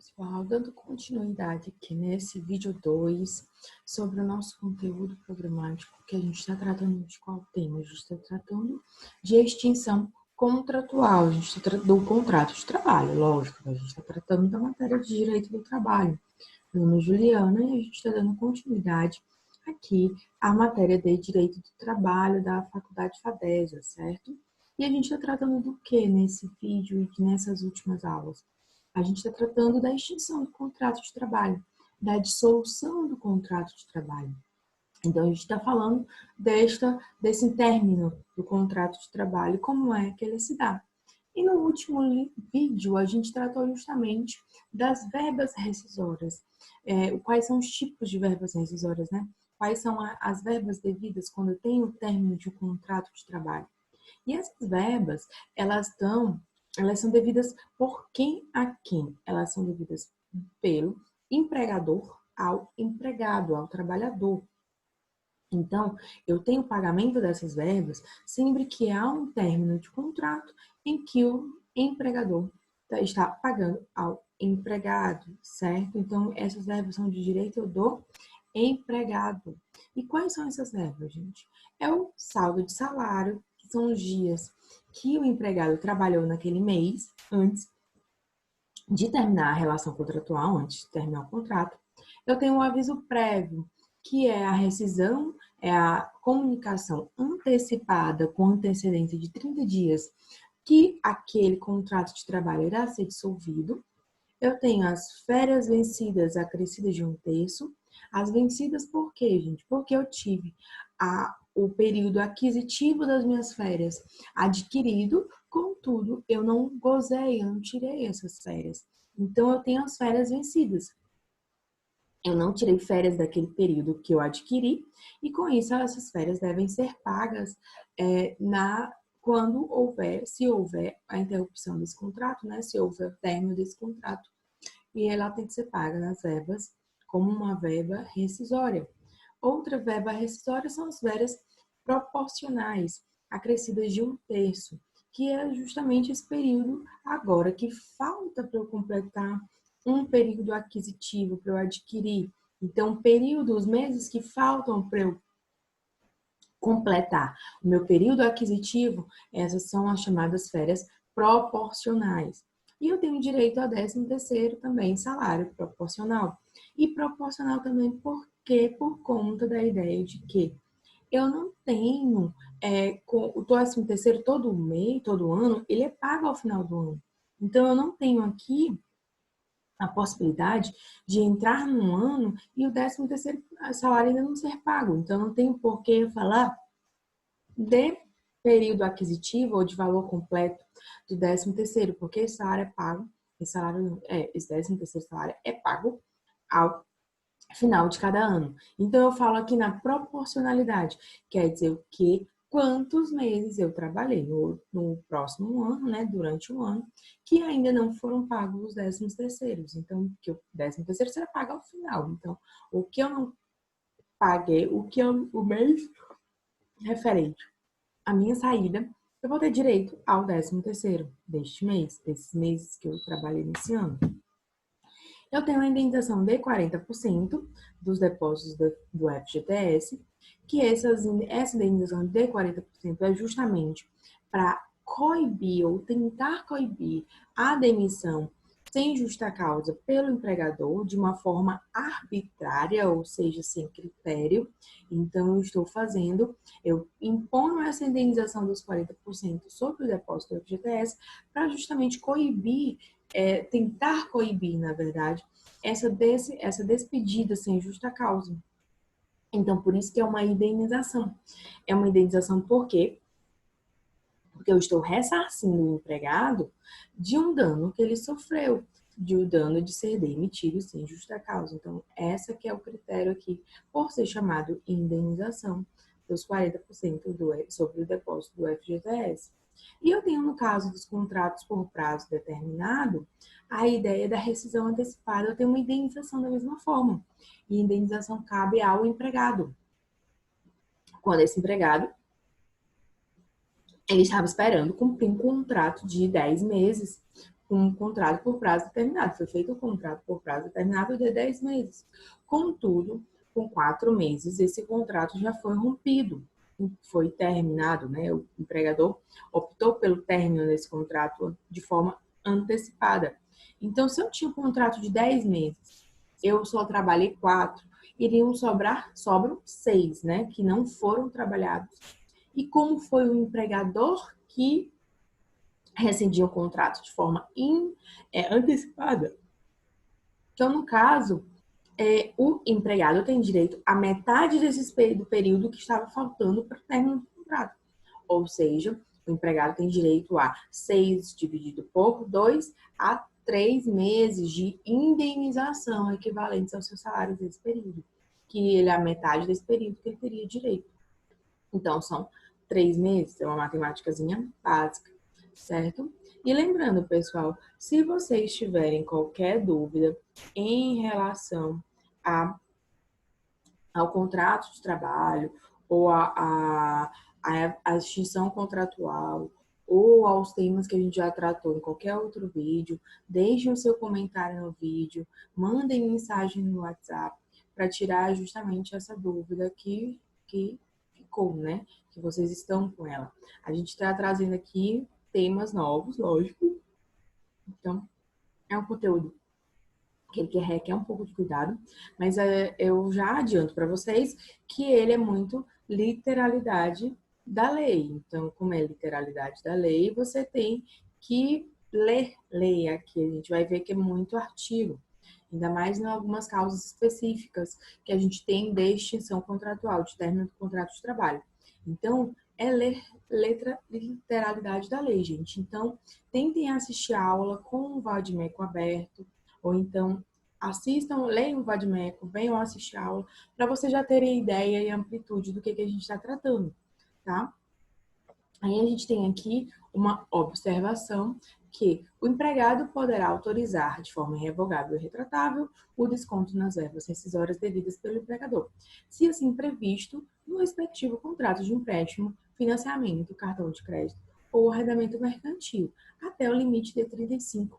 pessoal, dando continuidade aqui nesse vídeo 2 sobre o nosso conteúdo programático, que a gente está tratando de qual tema? A gente está tratando de extinção contratual, a gente está tratando do contrato de trabalho, lógico, a gente está tratando da matéria de direito do trabalho. Meu nome é Juliana e a gente está dando continuidade aqui à matéria de direito do trabalho da Faculdade FADESA, certo? E a gente está tratando do que nesse vídeo e nessas últimas aulas? A gente está tratando da extinção do contrato de trabalho, da dissolução do contrato de trabalho. Então, a gente está falando desse término do contrato de trabalho, como é que ele se dá. E no último vídeo, a gente tratou justamente das verbas rescisórias. Quais são os tipos de verbas rescisórias, né? Quais são as verbas devidas quando eu tenho o término de um contrato de trabalho. E essas verbas, elas são devidas por quem a quem? Elas são devidas pelo empregador ao empregado, ao trabalhador. Então, eu tenho o pagamento dessas verbas sempre que há um término de contrato em que o empregador está pagando ao empregado, certo? Então, essas verbas são de direito do empregado. E quais são essas verbas, gente? É o saldo de salário, que são os dias que o empregado trabalhou naquele mês, antes de terminar a relação contratual, antes de terminar o contrato. Eu tenho um aviso prévio, que é a rescisão, é a comunicação antecipada com antecedência de 30 dias que aquele contrato de trabalho irá ser dissolvido. Eu tenho as férias vencidas acrescidas de 1/3. As vencidas por quê, gente? Porque eu tive o período aquisitivo das minhas férias adquirido, contudo, eu não gozei, eu não tirei essas férias. Então, eu tenho as férias vencidas. Eu não tirei férias daquele período que eu adquiri e, com isso, essas férias devem ser pagas quando se houver a interrupção desse contrato, né? Se houver o término desse contrato. E ela tem que ser paga nas verbas como uma verba rescisória. Outra verba rescisória são as verbas proporcionais, acrescidas de 1/3, que é justamente esse período agora que falta para eu completar um período aquisitivo para eu adquirir. Então, os meses que faltam para eu completar o meu período aquisitivo, essas são as chamadas férias proporcionais. E eu tenho direito a 13º também, salário proporcional. E proporcional também por conta da ideia de que eu não tenho o 13º todo mês, todo ano, ele é pago ao final do ano. Então, eu não tenho aqui a possibilidade de entrar num ano e o 13º salário ainda não ser pago. Então, não tem por que eu falar de período aquisitivo ou de valor completo do 13º, porque esse salário é pago, esse 13º salário é pago ao final de cada ano. Então, eu falo aqui na proporcionalidade, quer dizer o quê? Quantos meses eu trabalhei no próximo ano, né, durante o ano, que ainda não foram pagos os 13º. Então, que o 13º será pago ao final. Então, o que eu não paguei, o mês referente à minha saída, eu vou ter direito ao 13º deste mês, desses meses que eu trabalhei nesse ano. Eu tenho a indenização de 40% dos depósitos do FGTS, que essa indenização de 40% é justamente para coibir ou tentar coibir a demissão sem justa causa pelo empregador de uma forma arbitrária, ou seja, sem critério. Então, eu imponho essa indenização dos 40% sobre o depósito do FGTS para justamente tentar coibir, na verdade, essa despedida sem justa causa. Então, por isso que é uma indenização. É uma indenização por quê? Porque eu estou ressarcindo o empregado de um dano que ele sofreu, de um dano de ser demitido sem justa causa. Então, essa que é o critério aqui, por ser chamado indenização dos 40% sobre o depósito do FGTS. E eu tenho, no caso dos contratos por prazo determinado, a ideia da rescisão antecipada, eu tenho uma indenização da mesma forma. E a indenização cabe ao empregado. Quando esse empregado ele estava esperando cumprir um contrato de 10 meses um contrato por prazo determinado. Foi feito um contrato por prazo determinado de 10 meses. Contudo, com 4 meses, esse contrato já foi rompido, foi terminado, né? O empregador optou pelo término desse contrato de forma antecipada. Então, se eu tinha um contrato de 10 meses, eu só trabalhei 4, sobram 6, né? Que não foram trabalhados. E como foi o empregador que rescindiu o contrato de forma antecipada, então, no caso, o empregado tem direito a metade do período que estava faltando para o término do contrato. Ou seja, o empregado tem direito a 6 dividido por 2 a 3 meses de indenização equivalentes ao seu salário desse período, que ele é a metade desse período que ele teria direito. Então, são 3 meses, é uma matemáticazinha básica, certo? E lembrando, pessoal, se vocês tiverem qualquer dúvida em relação ao contrato de trabalho ou a extinção contratual ou aos temas que a gente já tratou em qualquer outro vídeo, deixem o seu comentário no vídeo, mandem mensagem no WhatsApp para tirar justamente essa dúvida que ficou, né? Que vocês estão com ela. A gente está trazendo aqui temas novos, lógico. Então, é um conteúdo que ele requer um pouco de cuidado, mas eu já adianto para vocês que ele é muito literalidade da lei. Então, como é literalidade da lei, você tem que ler lei aqui. A gente vai ver que é muito artigo, ainda mais em algumas causas específicas que a gente tem de extinção contratual, de término do contrato de trabalho. Então, é ler literalidade da lei, gente. Então, tentem assistir a aula com o Vadimeco aberto, ou então assistam, leiam o Vadimeco, venham assistir a aula, para vocês já terem ideia e amplitude do que a gente está tratando, tá? Aí a gente tem aqui uma observação que o empregado poderá autorizar de forma irrevogável e retratável o desconto nas verbas rescisórias devidas pelo empregador, se assim previsto no respectivo contrato de empréstimo, financiamento, cartão de crédito ou arrendamento mercantil, até o limite de 35%,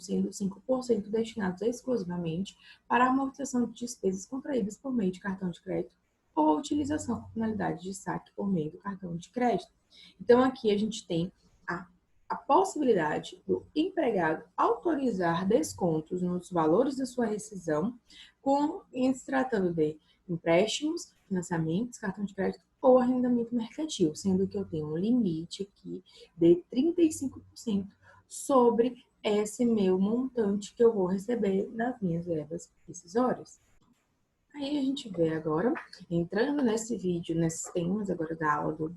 sendo 5% destinados exclusivamente para a amortização de despesas contraídas por meio de cartão de crédito ou a utilização com finalidade de saque por meio do cartão de crédito. Então, aqui a gente tem a possibilidade do empregado autorizar descontos nos valores da sua rescisão, em se tratando de empréstimos, financiamentos, cartão de crédito ou arrendamento mercantil, sendo que eu tenho um limite aqui de 35% sobre esse meu montante que eu vou receber nas minhas verbas rescisórias. Aí a gente vê agora, entrando nesse vídeo, nesses temas agora da aula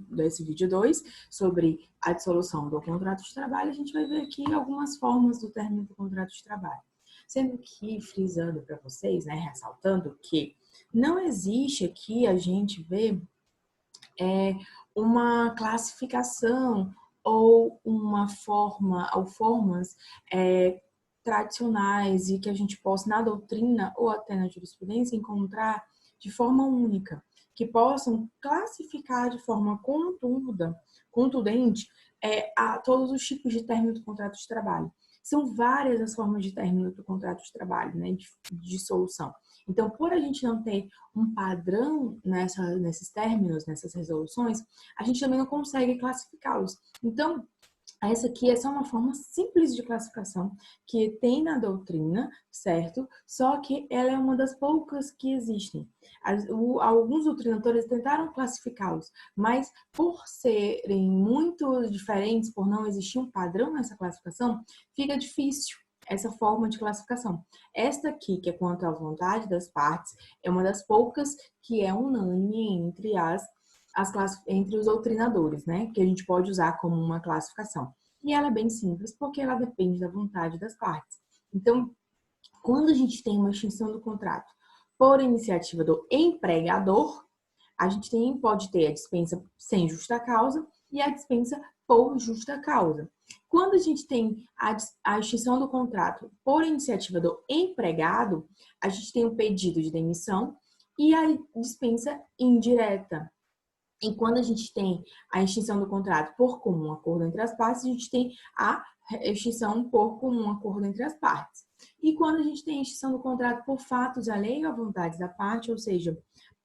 desse vídeo 2, sobre a dissolução do contrato de trabalho, a gente vai ver aqui algumas formas do término do contrato de trabalho. Sendo que, frisando para vocês, né, ressaltando que não existe aqui, a gente vê uma classificação ou uma forma, ou formas tradicionais e que a gente possa, na doutrina ou até na jurisprudência, encontrar de forma única, que possam classificar de forma contundente a todos os tipos de término do contrato de trabalho. São várias as formas de término do contrato de trabalho, né, de solução. Então, por a gente não ter um padrão nesses términos, nessas resoluções, a gente também não consegue classificá-los. Então, essa aqui é só uma forma simples de classificação que tem na doutrina, certo? Só que ela é uma das poucas que existem. Alguns doutrinadores tentaram classificá-los, mas por serem muito diferentes, por não existir um padrão nessa classificação, fica difícil essa forma de classificação. Esta aqui, que é quanto à vontade das partes, é uma das poucas que é unânime entre os doutrinadores, né? Que a gente pode usar como uma classificação. E ela é bem simples, porque ela depende da vontade das partes. Então, quando a gente tem uma extinção do contrato por iniciativa do empregador, a gente pode ter a dispensa sem justa causa e a dispensa por justa causa. Quando a gente tem a extinção do contrato por iniciativa do empregado, a gente tem o pedido de demissão e a dispensa indireta. E quando a gente tem a extinção do contrato por comum acordo entre as partes, a gente tem a extinção por comum acordo entre as partes. E quando a gente tem a extinção do contrato por fatos alheios à vontade da parte, ou seja,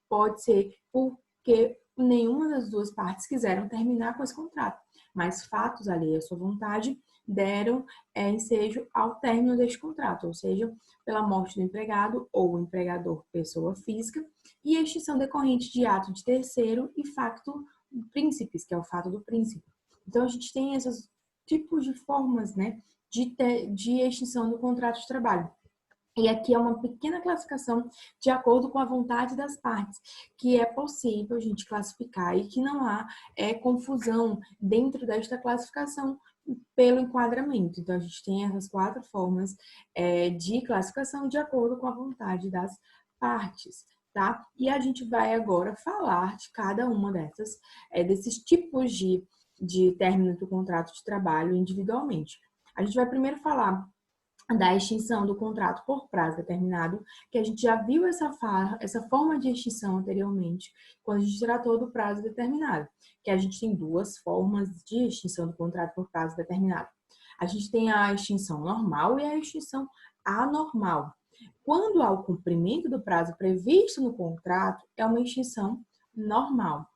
pode ser porque nenhuma das duas partes quiseram terminar com esse contrato, mas fatos alheios à sua vontade deram ensejo ao término deste contrato, ou seja, pela morte do empregado ou empregador pessoa física, e a extinção decorrente de ato de terceiro e facto príncipes, que é o fato do príncipe. Então, a gente tem esses tipos de formas, né, de extinção do contrato de trabalho. E aqui é uma pequena classificação de acordo com a vontade das partes, que é possível a gente classificar e que não há confusão dentro desta classificação pelo enquadramento. Então, a gente tem essas 4 formas de classificação de acordo com a vontade das partes, tá? E a gente vai agora falar de cada uma desses tipos de término do contrato de trabalho individualmente. A gente vai primeiro falar da extinção do contrato por prazo determinado, que a gente já viu essa forma de extinção anteriormente, quando a gente tratou do prazo determinado, que a gente tem 2 formas de extinção do contrato por prazo determinado. A gente tem a extinção normal e a extinção anormal. Quando há o cumprimento do prazo previsto no contrato, é uma extinção normal,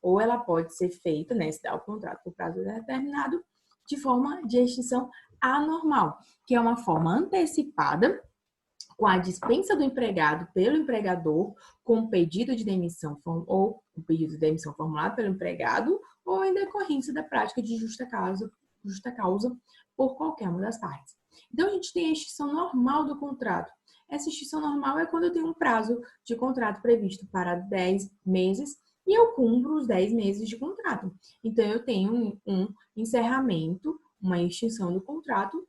ou ela pode ser feita, né, se dá o contrato por prazo determinado, de forma de extinção anormal, que é uma forma antecipada com a dispensa do empregado pelo empregador, com o pedido de demissão ou o pedido de demissão formulado pelo empregado, ou em decorrência da prática de justa causa por qualquer uma das partes. Então, a gente tem a extinção normal do contrato. Essa extinção normal é quando eu tenho um prazo de contrato previsto para 10 meses e eu cumpro os 10 meses de contrato. Então, eu tenho um encerramento, uma extinção do contrato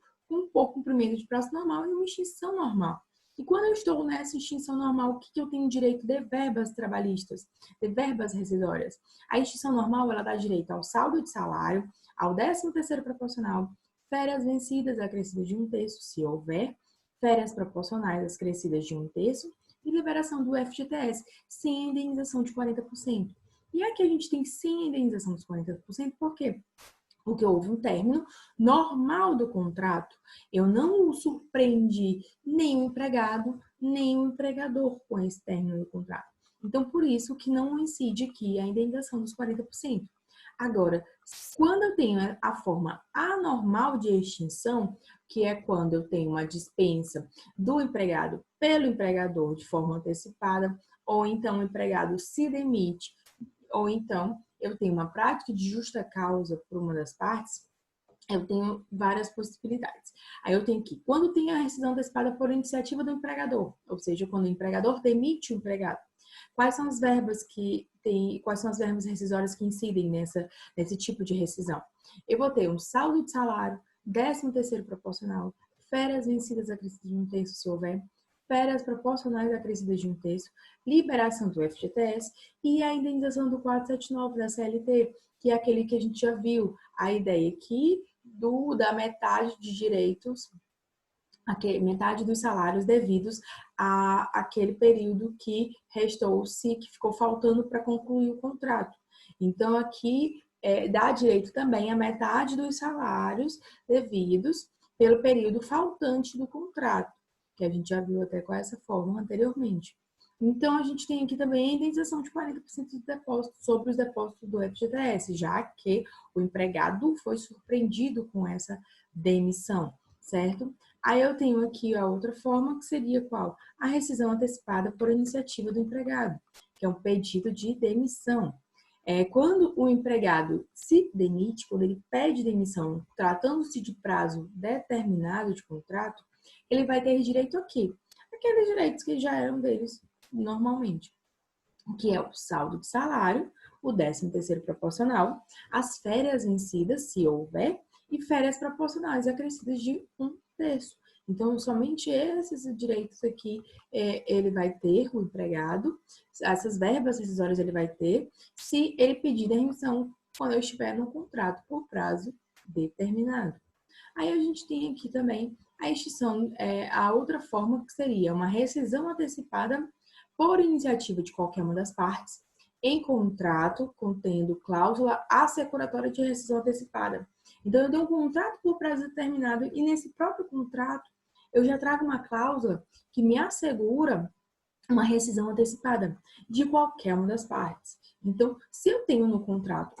por cumprimento de prazo normal e uma extinção normal. E quando eu estou nessa extinção normal, o que eu tenho direito de verbas trabalhistas, de verbas rescisórias? A extinção normal, ela dá direito ao saldo de salário, ao 13º proporcional, férias vencidas acrescidas de 1/3, se houver, férias proporcionais acrescidas de 1/3 e liberação do FGTS, sem indenização de 40%. E aqui a gente tem sem indenização dos 40%, por quê? Porque houve um término normal do contrato. Eu não surpreendi nem o empregado, nem o empregador com esse término do contrato. Então, por isso que não incide aqui a indenização dos 40%. Agora, quando eu tenho a forma anormal de extinção, que é quando eu tenho uma dispensa do empregado pelo empregador de forma antecipada, ou então o empregado se demite, ou então eu tenho uma prática de justa causa por uma das partes, eu tenho várias possibilidades. Aí eu tenho que, quando tem a rescisão antecipada por iniciativa do empregador, ou seja, quando o empregador demite o empregado, quais são as verbas rescisórias que incidem nesse tipo de rescisão? Eu vou ter um saldo de salário, 13º proporcional, férias vencidas acrescidas de 1/3 se houver, férias proporcionais acrescidas de 1/3, liberação do FGTS e a indenização do 479 da CLT, que é aquele que a gente já viu, a ideia aqui da metade de direitos, metade dos salários devidos àquele período que restou-se, que ficou faltando para concluir o contrato. Então, aqui dá direito também a metade dos salários devidos pelo período faltante do contrato, que a gente já viu até com essa forma anteriormente. Então, a gente tem aqui também a indenização de 40% dos depósitos sobre os depósitos do FGTS, já que o empregado foi surpreendido com essa demissão, certo? Aí eu tenho aqui a outra forma, que seria qual? A rescisão antecipada por iniciativa do empregado, que é um pedido de demissão. Quando o empregado se demite, quando ele pede demissão, tratando-se de prazo determinado de contrato, ele vai ter direito aqui, aqueles direitos que já eram deles normalmente, que é o saldo de salário, o 13º proporcional, as férias vencidas, se houver, e férias proporcionais acrescidas de 1/3. Então, somente esses direitos aqui ele vai ter, o empregado, essas verbas rescisórias ele vai ter, se ele pedir demissão quando eu estiver no contrato por prazo determinado. Aí a gente tem aqui também a extinção, a outra forma que seria uma rescisão antecipada por iniciativa de qualquer uma das partes, em contrato contendo cláusula assecuratória de rescisão antecipada. Então, eu tenho um contrato por prazo determinado e nesse próprio contrato eu já trago uma cláusula que me assegura uma rescisão antecipada de qualquer uma das partes. Então, se eu tenho no contrato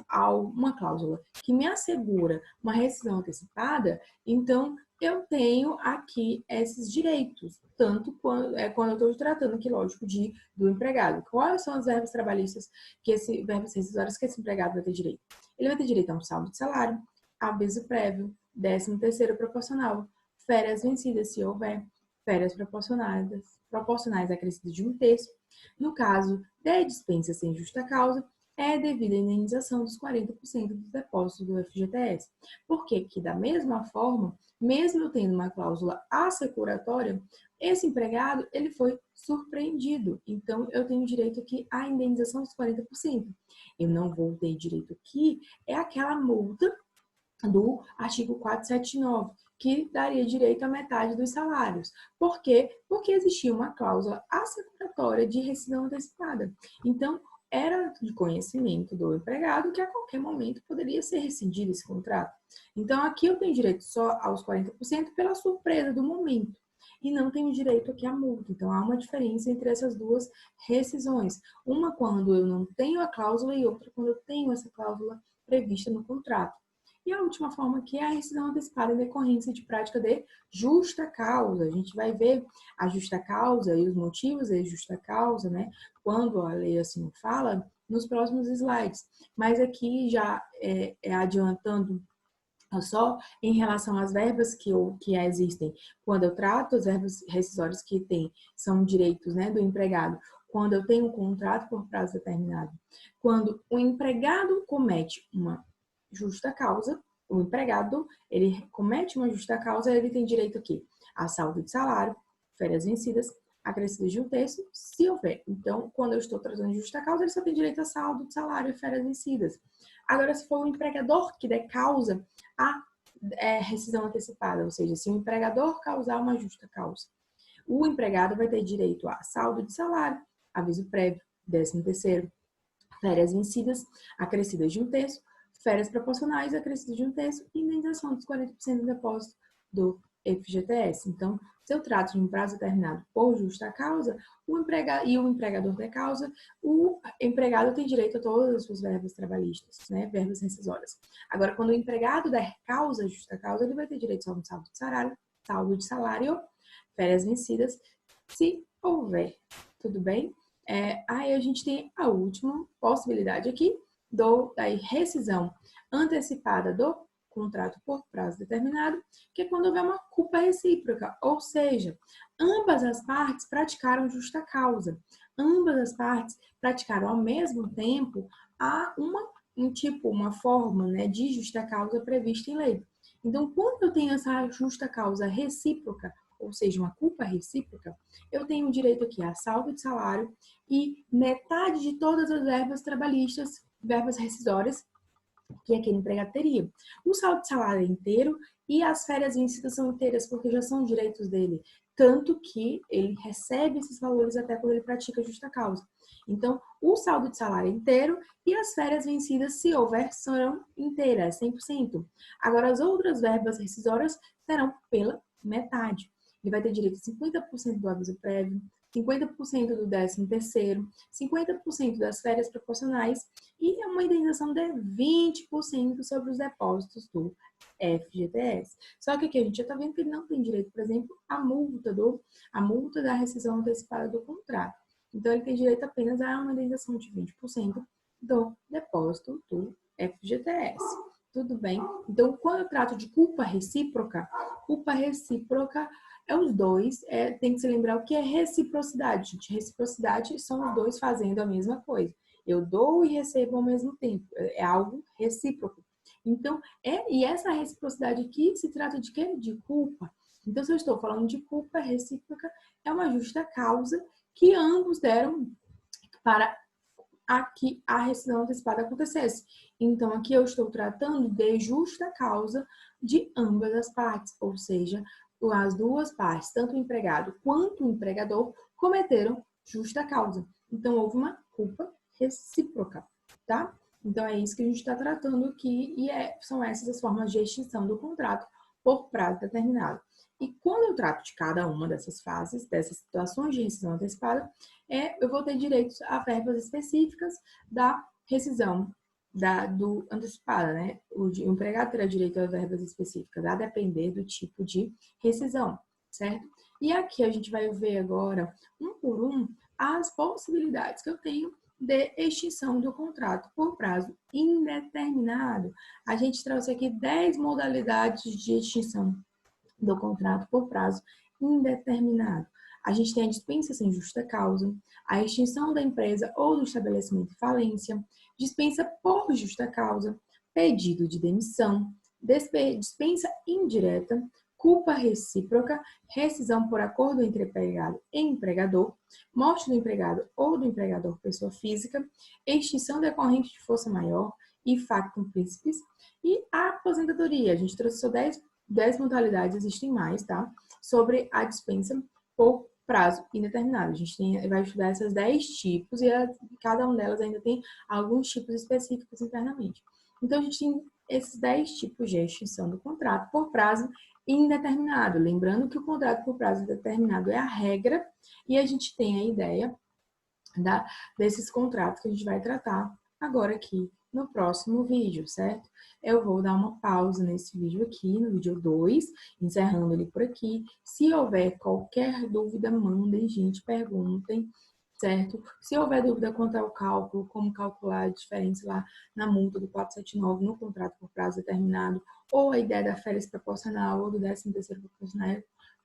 uma cláusula que me assegura uma rescisão antecipada, então eu tenho aqui esses direitos, tanto quando eu estou tratando aqui, lógico, do empregado. Quais são as verbas trabalhistas, verbas rescisórias que esse empregado vai ter direito? Ele vai ter direito a um saldo de salário, aviso prévio, 13º proporcional, férias vencidas, se houver, férias proporcionais acrescidas de 1/3. No caso de dispensa sem justa causa, é devida a indenização dos 40% dos depósitos do FGTS. Porque que, da mesma forma, mesmo eu tendo uma cláusula assecuratória, esse empregado ele foi surpreendido. Então, eu tenho direito aqui à indenização dos 40%. Eu não vou ter direito aqui, é aquela multa do artigo 479, que daria direito à metade dos salários. Por quê? Porque existia uma cláusula assecuratória de rescisão antecipada. Então, era de conhecimento do empregado que a qualquer momento poderia ser rescindido esse contrato. Então, aqui eu tenho direito só aos 40% pela surpresa do momento. E não tenho direito aqui à multa. Então, há uma diferença entre essas duas rescisões. Uma quando eu não tenho a cláusula e outra quando eu tenho essa cláusula prevista no contrato. E a última forma que é a rescisão antecipada em decorrência de prática de justa causa. A gente vai ver a justa causa e os motivos de justa causa, né? Quando a lei assim fala, nos próximos slides. Mas aqui já adiantando só em relação às verbas que existem. Quando eu trato as verbas rescisórias que são direitos, né, do empregado, quando eu tenho um contrato por prazo determinado, quando o empregado comete uma justa causa, o empregado, ele comete uma justa causa, ele tem direito aqui a saldo de salário, férias vencidas, acrescidas de 1/3, se houver. Então, quando eu estou tratando de justa causa, ele só tem direito a saldo de salário e férias vencidas. Agora, se for o empregador que der causa a rescisão antecipada, ou seja, se o empregador causar uma justa causa, o empregado vai ter direito a saldo de salário, aviso prévio, 13º, férias vencidas, acrescidas de 1/3, férias proporcionais, acrescidas de 1/3 e indenização dos 40% do depósito do FGTS. Então, se eu trato de um prazo determinado por justa causa, o empregador der causa, o empregado tem direito a todas as suas verbas trabalhistas, né, verbas rescisórias. Agora, quando o empregado der causa, justa causa, ele vai ter direito só a um saldo de salário, férias vencidas, se houver. Tudo bem? Aí a gente tem a última possibilidade aqui da rescisão antecipada do contrato por prazo determinado, que é quando houver uma culpa recíproca, ou seja, ambas as partes praticaram justa causa, ambas as partes praticaram ao mesmo tempo uma forma, né, de justa causa prevista em lei. Então, quando eu tenho essa justa causa recíproca, ou seja, uma culpa recíproca, eu tenho direito aqui a saldo de salário e metade de todas as verbas trabalhistas, verbas rescisórias, que aquele empregado teria. O saldo de salário é inteiro e as férias vencidas são inteiras, porque já são direitos dele. Tanto que ele recebe esses valores até quando ele pratica justa causa. Então, o saldo de salário é inteiro e as férias vencidas, se houver, serão inteiras, 100%. Agora, as outras verbas rescisórias serão pela metade. Ele vai ter direito a 50% do aviso prévio, 50% do 13º, 50% das férias proporcionais e uma indenização de 20% sobre os depósitos do FGTS. Só que aqui a gente já está vendo que ele não tem direito, por exemplo, à multa da rescisão antecipada do contrato. Então, ele tem direito apenas a uma indenização de 20% do depósito do FGTS. Tudo bem? Então, quando eu trato de culpa recíproca é os dois, tem que se lembrar o que é reciprocidade, gente. Reciprocidade são os dois fazendo a mesma coisa. Eu dou e recebo ao mesmo tempo. É algo recíproco. Então, e essa reciprocidade aqui se trata de quê? De culpa. Então, se eu estou falando de culpa recíproca, é uma justa causa que ambos deram para que a rescisão antecipada acontecesse. Então, aqui eu estou tratando de justa causa de ambas as partes, ou seja, as duas partes, tanto o empregado quanto o empregador, cometeram justa causa. Então, houve uma culpa recíproca, tá? Então, é isso que a gente está tratando aqui e são essas as formas de extinção do contrato por prazo determinado. E quando eu trato de cada uma dessas fases, dessas situações de rescisão antecipada, eu vou ter direitos a verbas específicas da rescisão do antecipada, né? O empregado terá direito a verbas específicas, a depender do tipo de rescisão, certo? E aqui a gente vai ver agora, um por um, as possibilidades que eu tenho de extinção do contrato por prazo indeterminado. A gente trouxe aqui 10 modalidades de extinção do contrato por prazo indeterminado. A gente tem a dispensa sem justa causa, a extinção da empresa ou do estabelecimento em falência, dispensa por justa causa, pedido de demissão, dispensa indireta, culpa recíproca, rescisão por acordo entre empregado e empregador, morte do empregado ou do empregador pessoa física, extinção decorrente de força maior e factum principis, e a aposentadoria. A gente trouxe só 10 modalidades, existem mais, tá? Sobre a dispensa por prazo indeterminado. A gente vai estudar essas 10 tipos e cada uma delas ainda tem alguns tipos específicos internamente. Então, a gente tem esses 10 tipos de extinção do contrato por prazo indeterminado. Lembrando que o contrato por prazo indeterminado é a regra e a gente tem a ideia desses contratos que a gente vai tratar agora aqui no próximo vídeo, certo? Eu vou dar uma pausa nesse vídeo aqui, no vídeo 2, encerrando ele por aqui. Se houver qualquer dúvida, mandem, gente, perguntem, certo? Se houver dúvida quanto ao cálculo, como calcular a diferença lá na multa do 479 no contrato por prazo determinado, ou a ideia da férias proporcional, ou do 13º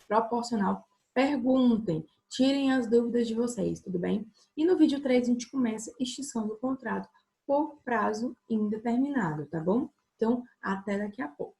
proporcional, perguntem, tirem as dúvidas de vocês, tudo bem? E no vídeo 3 a gente começa a extinção do contrato por prazo indeterminado, tá bom? Então, até daqui a pouco.